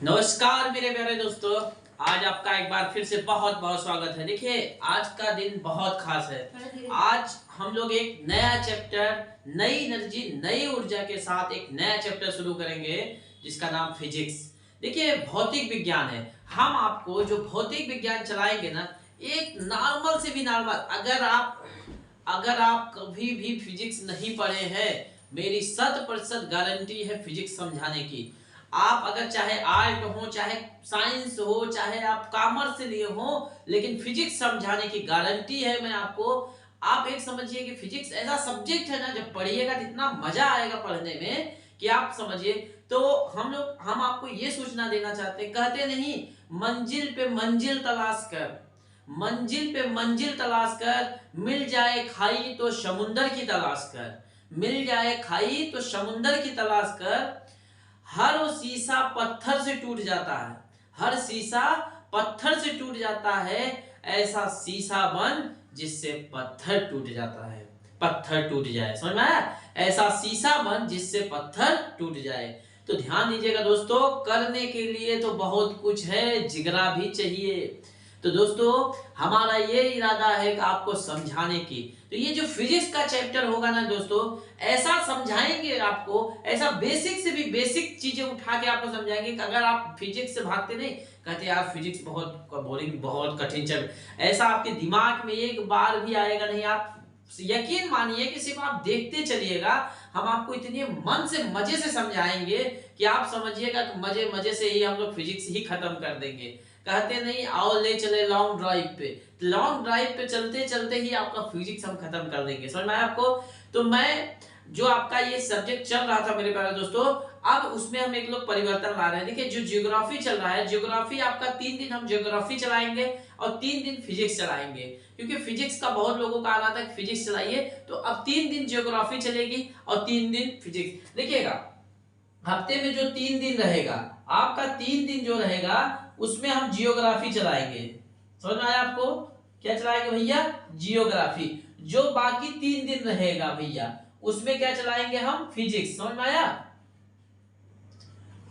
नमस्कार मेरे प्यारे दोस्तों। आज आपका एक बार फिर से बहुत बहुत स्वागत है। देखिए, आज का दिन बहुत खास है। आज हम लोग एक नया चैप्टर, नई एनर्जी, नई ऊर्जा के साथ एक नया चैप्टर शुरू करेंगे जिसका नाम फिजिक्स। देखिए, भौतिक विज्ञान है। हम आपको जो भौतिक विज्ञान चलाएंगे ना, एक नॉर्मल से भी नॉर्मल, अगर आप कभी भी फिजिक्स नहीं पढ़े हैं, मेरी 100% गारंटी है फिजिक्स समझाने की। आप अगर चाहे आर्ट हो, चाहे साइंस हो, चाहे आप कॉमर्स से लिए हो, लेकिन फिजिक्स समझाने की गारंटी है मैं आपको। आप एक समझिए कि फिजिक्स ऐसा सब्जेक्ट है ना, जब पढ़िएगा तो इतना मजा आएगा पढ़ने में कि आप समझिए। तो हम आपको ये सूचना देना चाहते हैं, कहते नहीं मंजिल पे मंजिल तलाश कर, मंजिल पे मंजिल तलाश कर, मिल जाए खाई तो समुंदर की तलाश कर, मिल जाए खाई तो समुंदर की तलाश कर। हर वो शीशा पत्थर से टूट जाता है, हर शीशा पत्थर से टूट जाता है, ऐसा शीशा बन जिससे पत्थर टूट जाता है, पत्थर टूट जाए। समझ में आया? ऐसा शीशा बन जिससे पत्थर टूट जाए। तो ध्यान दीजिएगा दोस्तों, करने के लिए तो बहुत कुछ है, जिगरा भी चाहिए। तो दोस्तों, हमारा ये इरादा है कि आपको समझाने की। तो ये जो फिजिक्स का चैप्टर होगा ना दोस्तों, ऐसा समझाएंगे आपको, ऐसा बेसिक से भी बेसिक चीजें उठा के आपको समझाएंगे कि अगर आप फिजिक्स से भागते नहीं, कहते यार फिजिक्स बहुत बोरिंग, बहुत कठिन चैप्टर, ऐसा आपके दिमाग में एक बार भी आएगा नहीं। आप यकीन मानिए कि सिर्फ आप देखते चलिएगा, हम आपको इतने मन से मजे से समझाएंगे कि आप समझिएगा कि मजे मजे से ही हम लोग फिजिक्स ही खत्म कर देंगे। कहते नहीं आओ ले चले लॉन्ग ड्राइव पे, लॉन्ग ड्राइव पे चलते चलते ही आपका फिजिक्स हम खत्म कर देंगे। समझ में आया आपको? तो मैं जो आपका ये सब्जेक्ट चल रहा था मेरे प्यारे दोस्तों, अब उसमें हम एक लोग परिवर्तन ला रहे हैं। देखिए, जो ज्योग्राफी चल रहा है, ज्योग्राफी आपका 3 दिन हम ज्योग्राफी चलाएंगे और 3 दिन फिजिक्स चलाएंगे, क्योंकि फिजिक्स का बहुत लोगों का आ रहा था कि फिजिक्स चलाइए। तो अब 3 दिन ज्योग्राफी चलेगी और 3 दिन फिजिक्स। देखिएगा, हफ्ते में जो 3 दिन रहेगा, आपका 3 दिन जो रहेगा उसमें हम जियोग्राफी चलाएंगे। समझ में आया आपको? क्या चलाएंगे भैया? जियोग्राफी। जो बाकी 3 दिन रहेगा भैया, उसमें क्या चलाएंगे हम? फिजिक्स। समझ में आया?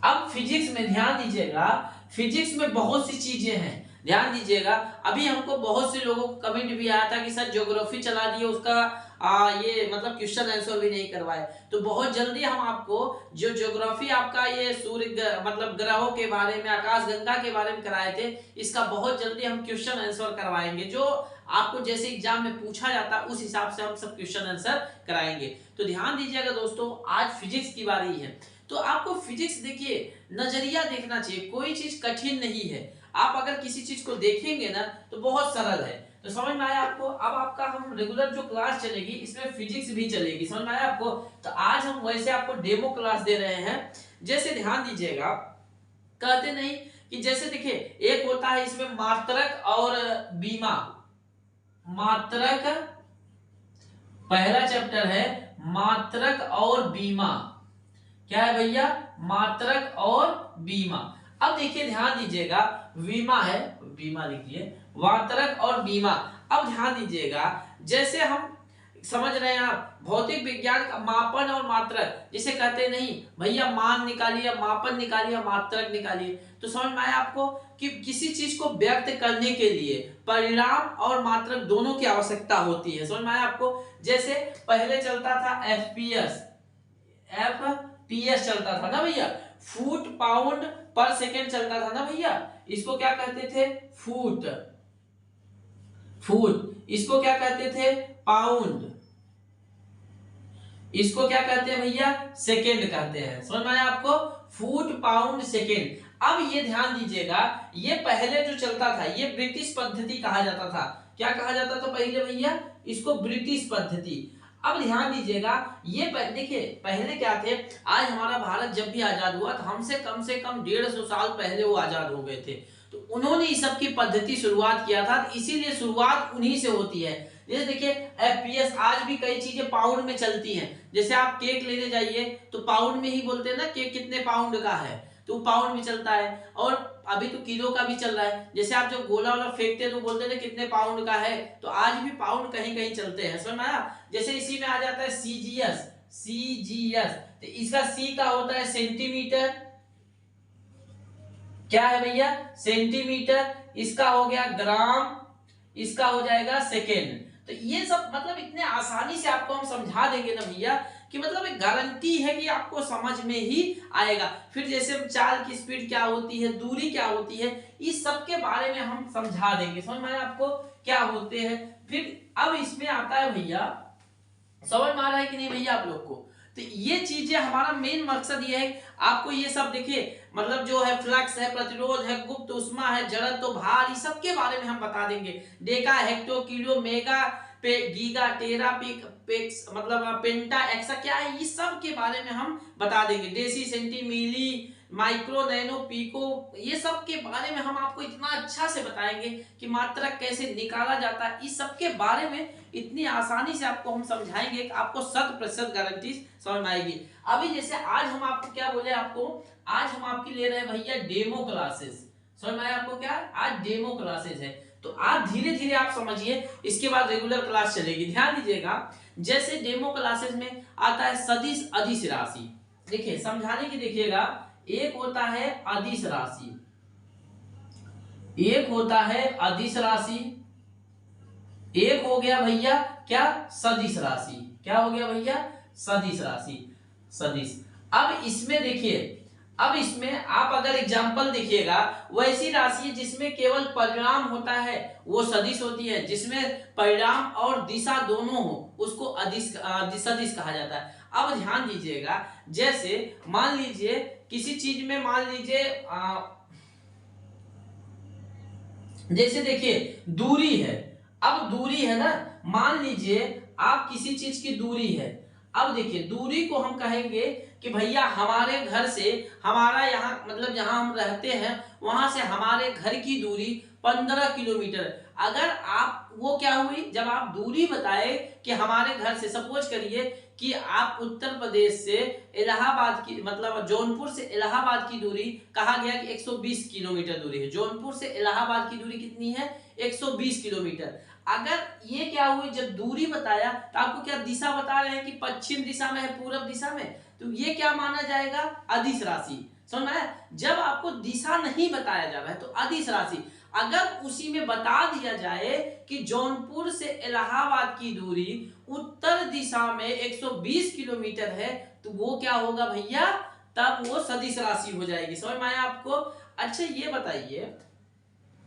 अब फिजिक्स में ध्यान दीजिएगा, फिजिक्स में बहुत सी चीजें हैं, ध्यान दीजिएगा। अभी हमको बहुत से लोगों को कमेंट भी आया था कि सर ज्योग्राफी चला दिए, उसका ये मतलब क्वेश्चन आंसर भी नहीं करवाए। तो बहुत जल्दी हम आपको जो ज्योग्राफी आपका ये सूर्य मतलब ग्रहों के बारे में, आकाशगंगा के बारे में कराए थे, इसका बहुत जल्दी हम क्वेश्चन आंसर करवाएंगे। जो आपको जैसे एग्जाम में पूछा जाता है उस हिसाब से हम सब क्वेश्चन आंसर कराएंगे। तो ध्यान दीजिएगा दोस्तों, आज फिजिक्स की बारी है। तो आपको फिजिक्स देखिए, नजरिया देखना चाहिए, कोई चीज कठिन नहीं है। आप अगर किसी चीज को देखेंगे ना तो बहुत सरल है। तो समझ में आया आपको? अब आपका हम रेगुलर जो क्लास चलेगी इसमें फिजिक्स भी चलेगी। समझ में आया आपको? तो आज हम वैसे आपको डेमो क्लास दे रहे हैं। जैसे ध्यान दीजिएगा, कहते नहीं कि जैसे देखिए, एक होता है इसमें मात्रक और बीमा। मात्रक, पहला चैप्टर है मात्रक और बीमा। क्या है भैया? मात्रक और बीमा। अब देखिए, ध्यान दीजिएगा, बीमा है, बीमा लिखिए, मात्रक और बीमा। अब ध्यान दीजिएगा, जैसे हम समझ रहे हैं आप भौतिक विज्ञान का मापन और मात्रक, जिसे कहते नहीं भैया मान निकालिए, मापन निकालिए, मात्रक निकालिए। तो समझ में आया आपको कि किसी चीज को व्यक्त करने के लिए परिणाम और मात्रक दोनों की आवश्यकता होती है। समझ में आया आपको? जैसे पहले चलता था एफपीएस, एफपीएस चलता था ना भैया, फुट पाउंड पर सेकेंड चलता था ना भैया। इसको क्या कहते थे? फुट। फुट इसको क्या कहते थे? पाउंड। इसको क्या कहते हैं भैया? सेकेंड कहते हैं। समझ में आया आपको? Foot pound second. अब ये ध्यान दीजिएगा, ये पहले जो चलता था ये ब्रिटिश पद्धति कहा जाता था। क्या कहा जाता था पहले भैया? इसको ब्रिटिश पद्धति। अब ध्यान दीजिएगा, ये देखिए पहले क्या थे, आज हमारा भारत जब भी आजाद हुआ तो हमसे कम 150 साल पहले वो आजाद हो गए थे। तो उन्होंने इस सब की पद्धति शुरुआत किया था, इसीलिए शुरुआत उन्हीं से होती है। जैसे देखिए, एफपीएस, आज भी कई चीजें पाउंड में चलती हैं। जैसे आप केक लेने जाइए तो पाउंड में ही बोलते हैं ना, केक कितने पाउंड का है, तो पाउंड में चलता है। और अभी तो किलो का भी चल रहा है। जैसे आप जब गोला वाला फेंकते हैं तो बोलते थे कितने पाउंड का है, तो आज भी पाउंड कहीं कहीं चलते हैं। समझ में आया? जैसे इसी में आ जाता है सीजीएस, सीजीएस, तो इसका सी का होता है सेंटीमीटर, क्या है भैया, सेंटीमीटर, इसका हो गया ग्राम, इसका हो जाएगा सेकेंड। तो ये सब मतलब इतने आसानी से आपको हम समझा देंगे ना भैया कि मतलब एक गारंटी है कि आपको समझ में ही आएगा। फिर जैसे चाल की स्पीड क्या होती है, दूरी क्या होती है, इस सब के बारे में हम समझा देंगे। समझ में आया आपको क्या होते हैं। फिर अब इसमें आता है भैया, समझ में आ रहा है कि नहीं भैया आप लोग को। तो ये चीजें हमारा मेन मकसद ये है आपको ये सब देखिए मतलब जो है फ्लक्स है, प्रतिरोध है, गुप्त ऊष्मा है, जड़त्व, भार, इस सब के बारे में हम बता देंगे। Deca, hecto, kilo, mega, giga, tera, पेक्स मतलब पेंटा, एक्सा क्या है, इस सब के बारे में हम बता देंगे। डेसी, सेंटी, मिली, माइक्रो, नैनो, पिको, ये सब के बारे में हम आपको इतना अच्छा से बताएंगे कि मात्रक कैसे निकाला जाता है, इस सब के बारे में इतनी आसानी से आपको हम समझाएंगे कि आपको 100% गारंटी समझ में आएगी। अभी जैसे आज हम आपको क्या बोले, आपको आज हम आपकी ले रहे हैं भैया डेमो क्लासेस। समझ में आया आपको क्या, आज डेमो क्लासेस है। तो आप धीरे धीरे आप समझिए, इसके बाद रेगुलर क्लास चलेगी। ध्यान दीजिएगा, जैसे डेमो क्लासेस में आता है सदिश अदिश राशि। देखिए समझाने की देखिएगा, एक होता है अदिश राशि, एक होता है अदिश राशि, एक हो गया भैया क्या, सदिश राशि। क्या हो गया भैया, सदिश राशि, सदिश। अब इसमें देखिए, अब इसमें आप अगर एग्जांपल देखिएगा, वैसी राशि है जिसमें केवल परिणाम होता है वो सदिश होती है, जिसमें परिणाम और दिशा दोनों हो उसको अदिश सदिश कहा जाता है। अब ध्यान दीजिएगा, जैसे मान लीजिए किसी चीज में मान लीजिए जैसे देखिए दूरी है, अब दूरी है ना, मान लीजिए आप किसी चीज की दूरी है। अब देखिए दूरी को हम कहेंगे कि भैया हमारे घर से हमारा यहाँ मतलब जहां हम रहते हैं वहां से हमारे घर की दूरी 15 किलोमीटर। अगर आप वो क्या हुई, जब आप दूरी बताए कि हमारे घर से, सपोज करिए कि आप उत्तर प्रदेश से इलाहाबाद की मतलब जौनपुर से इलाहाबाद की दूरी कहा गया कि 120 किलोमीटर दूरी है। जौनपुर से इलाहाबाद की दूरी कितनी है, 120 किलोमीटर। अगर ये क्या हुई, जब दूरी बताया तो आपको क्या दिशा बता रहे हैं कि पश्चिम दिशा में है, पूर्व दिशा में, तो ये क्या माना जाएगा, अदिश राशि। समझ में आया। जब आपको दिशा नहीं बताया जा रहा है तो अदिश राशि। अगर उसी में बता दिया जाए कि जौनपुर से इलाहाबाद की दूरी उत्तर दिशा में 120 किलोमीटर है तो वो क्या होगा भैया, तब वो सदिश राशि हो जाएगी। समझ में आया आपको। अच्छा ये बताइए,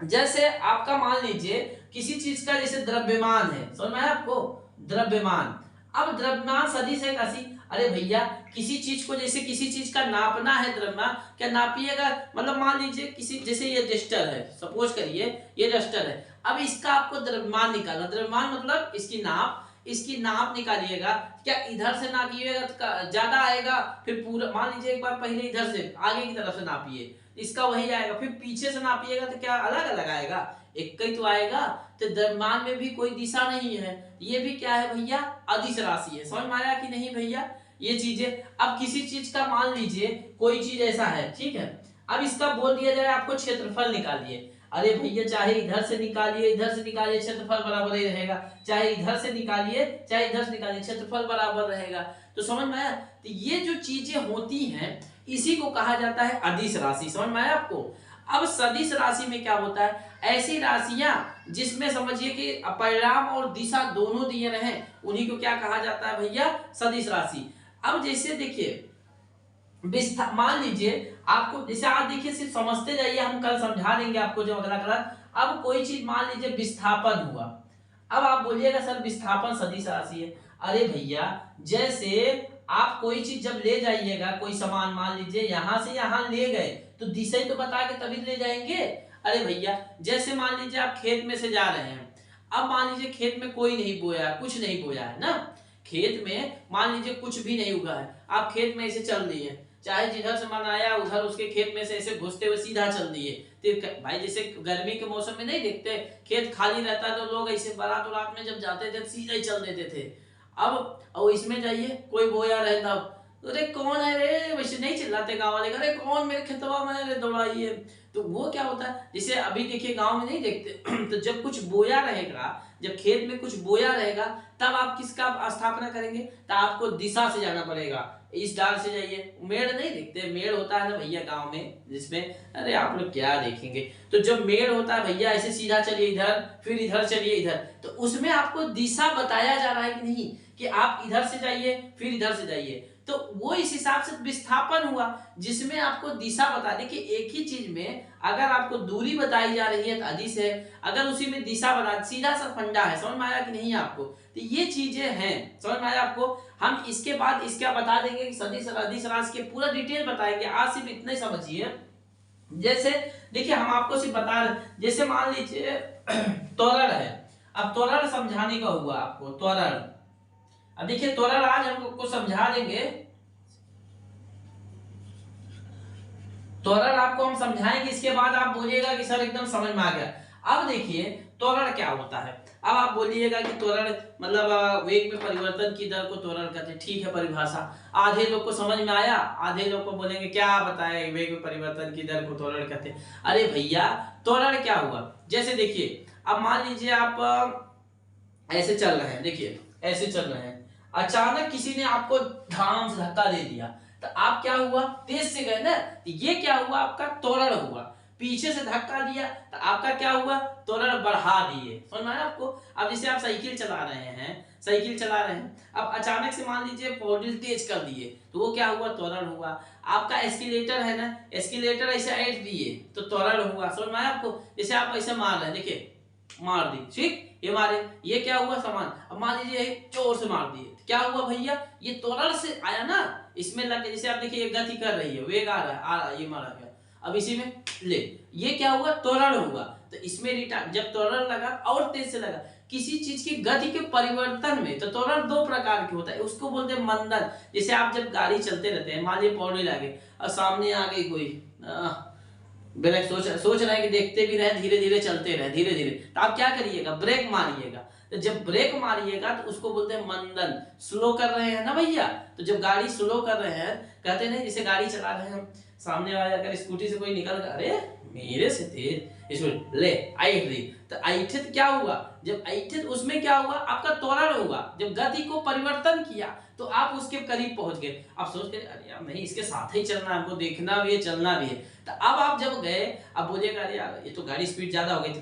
जैसे आपका मान लीजिए किसी चीज का जैसे द्रव्यमान है, समझ में आया आपको, द्रव्यमान। अब द्रव्यमान सदिश है कैसी, अरे भैया किसी चीज को जैसे किसी चीज का नापना है द्रव्यमान, क्या नापिएगा, मतलब मान लीजिए किसी जैसे ये डस्टर है, सपोज करिए ये डस्टर है। अब इसका आपको द्रव्यमान निकालना, द्रव्यमान मतलब इसकी नाप, इसकी नाप निकालिएगा। क्या इधर से नापिएगा तो ज्यादा आएगा, फिर पूरा मान लीजिए एक बार पहले इधर से आगे की तरफ से नापिए, इसका वही आएगा, फिर पीछे से नापिएगा तो क्या अलग अलग आएगा, एक ही तो आएगा। तो द्रव्यमान में भी कोई दिशा नहीं है, ये भी क्या है भैया, अदिश राशि है। समझ में आया कि नहीं भैया ये चीजें। अब किसी चीज का मान लीजिए कोई चीज ऐसा है, ठीक है, अब इसका बोल दिया जाए आपको क्षेत्रफल निकालिए। अरे भैया चाहे इधर से निकालिए इधर से निकालिए क्षेत्रफल बराबर ही रहेगा, चाहे इधर से निकालिए चाहे इधर से निकालिए क्षेत्रफल बराबर रहेगा। तो समझ में आया। तो ये जो चीजें होती हैं इसी को कहा जाता है अदिश राशि। समझ में आया आपको। अब सदिश राशि में क्या होता है, ऐसी राशियां जिसमें समझिए कि परिणाम और दिशा दोनों दिए रहे उन्हीं को क्या कहा जाता है भैया, सदिश राशि। अब जैसे देखिए मान लीजिए आपको, जैसे आप देखिए सिर्फ समझते जाइए, हम कल समझा देंगे आपको जो अगला क्लास। अब कोई चीज मान लीजिए विस्थापन हुआ, अब आप बोलिएगा सर विस्थापन सदिश राशि है। अरे भैया जैसे आप कोई चीज जब ले जाइएगा, कोई सामान मान लीजिए यहां से यहां ले गए तो दिशा ही तो बता के तभी ले जाएंगे। अरे भैया जैसे मान लीजिए आप खेत में से जा रहे हैं, अब मान लीजिए खेत में कोई नहीं बोया, कुछ नहीं बोया है ना, खेत में मान लीजिए कुछ भी नहीं उगा है, आप खेत में ऐसे चल दिए, चाहे जिधर से मन आया उधर उसके खेत में से ऐसे घुसते हुए सीधा चल दिए। तो भाई जैसे गर्मी के मौसम में नहीं देखते खेत खाली रहता है तो लोग ऐसे बारात उरात में जब जाते थे सीधा ही चल देते थे। अब इसमें जाइए कोई बोया रहता, अरे कौन है रे, वैसे नहीं चिल्लाते गांव वाले, अरे कौन मेरे खेतवा में रे दौड़ाई है। तो वो क्या होता है, जैसे अभी देखिए गांव में नहीं देखते तो जब कुछ बोया रहेगा, जब खेत में कुछ बोया रहेगा तब आप किसका स्थापना करेंगे, तो आपको दिशा से जाना पड़ेगा। इस डाल से जाइए। मेड़ नहीं दिखते, मेड़ होता है ना भैया गांव में, जिसमें अरे आप लोग क्या देखेंगे, तो जब मेड़ होता है भैया ऐसे सीधा चलिए इधर, फिर इधर चलिए इधर, तो उसमें आपको दिशा बताया जा रहा है कि नहीं कि आप इधर से जाइए फिर इधर से जाइए, तो वो इस हिसाब से विस्थापन हुआ जिसमें आपको दिशा बता। देखिए एक ही चीज में अगर आपको दूरी बताई जा रही है तो अदिश है, अगर उसी में दिशा बता, सीधा सा फंडा है, समझ में आया कि नहीं आपको, तो ये चीजें हैं, समझ में आया आपको। हम इसके बाद इसका बता देंगे कि सदिश और अदिश राशि के पूरा डिटेल बताएंगे, आज सिर्फ इतना ही समझिए। जैसे देखिए हम आपको सिर्फ बता रहे, जैसे मान लीजिए त्वरण है, अब त्वरण समझाने का हुआ आपको त्वरण। अब देखिए त्वरण आज हम आपको समझा देंगे, त्वरण आपको हम समझाएंगे, इसके बाद आप बोलिएगा कि सर एकदम समझ में आ गया। अब देखिए त्वरण क्या होता है, अब आप बोलिएगा कि त्वरण मतलब वेग में परिवर्तन की दर को त्वरण कहते हैं, ठीक है परिभाषा। आधे लोग को समझ में आया, आधे लोग को बोलेंगे क्या बताए वेग में परिवर्तन की दर को त्वरण कहते हैं। अरे भैया त्वरण क्या हुआ, जैसे देखिए अब मान लीजिए आप ऐसे चल रहे हैं, देखिए ऐसे चल रहे हैं, अचानक किसी ने आपको धाम से धक्का दे दिया, तो आप क्या हुआ, तेज से गए ना, तो ये क्या हुआ आपका त्वरण हुआ। पीछे से धक्का दिया तो आपका क्या हुआ, त्वरण बढ़ा दिए, समझ में आया आपको। अब जैसे आप साइकिल चला रहे हैं, साइकिल चला रहे हैं, अब अचानक से मान लीजिए पौड़ी तेज कर दिए, तो वो क्या हुआ, त्वरण हुआ। आपका एस्केलेटर है ना, एस्केलेटर ऐसे ऐड दिए तो त्वरण हुआ, समझ में आया आपको। जैसे आप ऐसे मार रहे हैं, देखिए मार दी, ठीक, ये मारे, ये क्या हुआ समान। अब मान लीजिए जोर से मार दिए, क्या हुआ भैया, ये त्वरण से आया ना, इसमें लग, जैसे आप देखिए एक गति कर रही है, वेग आ रहा है, ये मारा गया, अब इसी में ले, ये क्या हुआ, त्वरण हुआ। तो इसमें जब त्वरण लगा और तेज से लगा किसी चीज की गति के परिवर्तन में, तो त्वरण दो प्रकार के होता है, उसको बोलते हैं मंदन। जैसे आप जब गाड़ी चलते रहते हैं, मान लीजिए पौड़ी लगे और सामने आ गई कोई ब्रेक, सोच रहे हैं कि देखते भी रहे, धीरे धीरे चलते रहे, धीरे धीरे, तो आप क्या करिएगा, ब्रेक मारिएगा। तो जब ब्रेक मारिएगा तो उसको बोलते हैं मंदन। स्लो कर रहे हैं ना भैया, तो जब गाड़ी स्लो कर रहे हैं, कहते नहीं जैसे गाड़ी चला रहे हैं, सामने वाले अगर स्कूटी से कोई निकल गया, अरे मेरे से तेज, इसको ले ऐठ दी, तो ऐठे तो क्या हुआ, जब ऐठे उसमें क्या हुआ, आपका त्वरण हुआ। जब गति को परिवर्तन किया तो आप उसके करीब पहुंच गए। आप सोच के अरे यार नहीं, इसके साथ ही चलना, हमको देखना भी है, चलना भी है। तो अब आप जब गए, अब बोलिएगा अरे यार ये तो गाड़ी स्पीड ज्यादा हो गई,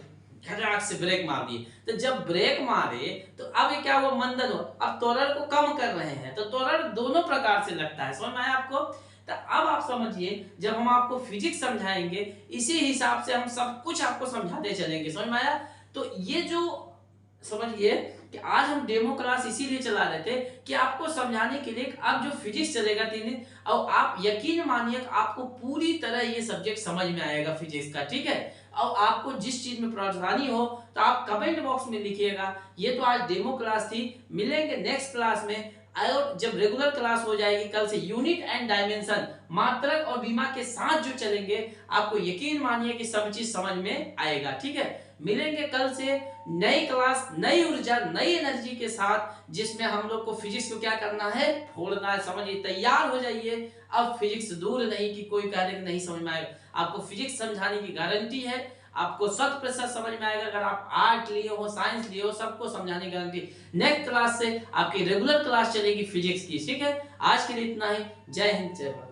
खटाक से ब्रेक मार दिए। तो जब ब्रेक मारे तो अब ये क्या हुआ, मंदन हो, अब त्वरण को कम कर रहे हैं। तो त्वरण दोनों प्रकार से लगता है, समझ में आया आपको। तो अब आप समझिए, जब हम आपको फिजिक्स समझाएंगे इसी हिसाब से हम सब कुछ आपको समझाते चलेंगे, समझ में आया। तो ये जो समझिए कि आज हम डेमो क्लास इसीलिए चला रहे थे कि आपको समझाने के लिए अब जो फिजिक्स चलेगा 3 दिन, और आप यकीन मानिए आपको पूरी तरह ये सब्जेक्ट समझ में आएगा फिजिक्स का, ठीक है। और आपको जिस चीज में परेशानी हो तो आप कमेंट बॉक्स में लिखिएगा। ये तो आज डेमो क्लास थी, मिलेंगे नेक्स्ट क्लास में। और जब रेगुलर क्लास हो जाएगी कल से, यूनिट एंड डायमेंशन मात्रक और बीमा के साथ जो चलेंगे, आपको यकीन मानिए कि सब चीज समझ में आएगा, ठीक है। मिलेंगे कल से नई क्लास, नई ऊर्जा, नई एनर्जी के साथ, जिसमें हम लोग को फिजिक्स को क्या करना है, फोड़ना है। समझिए, तैयार हो जाइए। अब फिजिक्स दूर नहीं कि कोई कह दे कि नहीं समझ में आएगा, आपको फिजिक्स समझाने की गारंटी है। आपको 100% समझ में आएगा। अगर आप आर्ट लिए हो, साइंस लिए हो, सबको समझाने की गारंटी। नेक्स्ट क्लास से आपकी रेगुलर क्लास चलेगी फिजिक्स की, ठीक है। आज के लिए इतना ही। जय हिंद, जय भारत।